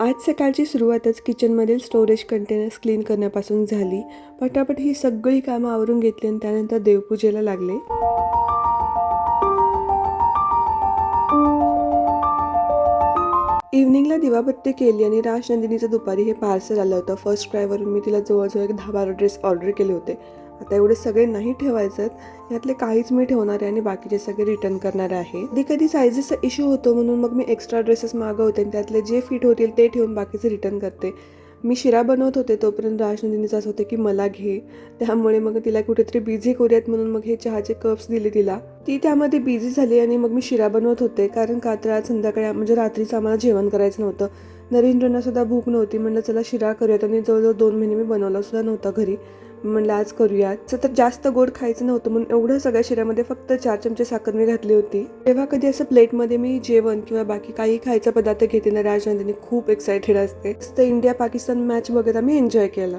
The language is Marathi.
आज सकाळची सुरुवातच किचनमधील स्टोरेज कंटेनर्स क्लीन करण्यापासून झाली. पटापट ही सगळी कामं आवरून घेतली आणि त्यानंतर देवपूजेला लागले. इव्हनिंगला दिवाबत्ती केली आणि राजनंदिनीचं दुपारी हे पार्सल आलं होतं. फर्स्ट क्रायवरून मी तिला जवळजवळ एक 10-12 ड्रेस ऑर्डर केले होते. आता एवढे सगळे नाही ठेवायचे आहेत, यातले काहीच मी ठेवणार आहे आणि बाकीचे सगळे रिटर्न करणार आहे. कधी कधी सायझेसचा इश्यू होतो म्हणून मग मी एक्स्ट्रा ड्रेसेस मागवते आणि त्यातले जे फिट होतील ते ठेवून बाकीचे रिटर्न करते. मी शिरा बनवत होते तोपर्यंत राजनंदिनीचं असं होतं की मला घे, त्यामुळे मग तिला कुठेतरी बिझी करूयात म्हणून मग हे चहाचे कप्स दिले तिला. ती त्यामध्ये बिझी झाली आणि मग मी शिरा बनवत होते, कारण का तर आज संध्याकाळी म्हणजे रात्रीचं आम्हाला जेवण करायचं नव्हतं. नरेंद्रना सुद्धा भूक नव्हती. म्हणलं चला शिरा करूयात आणि जवळजवळ 2 महिने मी बनवला सुद्धा नव्हता घरी. म्हणलं आज करूयात. तर जास्त गोड खायचं नव्हतं म्हणून एवढं सगळ्या शिऱ्यामध्ये फक्त 4 चमचे साखर मी घातली होती. तेव्हा कधी असं प्लेटमध्ये मी जेवण किंवा बाकी काही खायचा पदार्थ घेते ना, राजनंदिनी खूप एक्सायटेड असते. इंडिया पाकिस्तान मॅच बघत आम्ही एन्जॉय केला.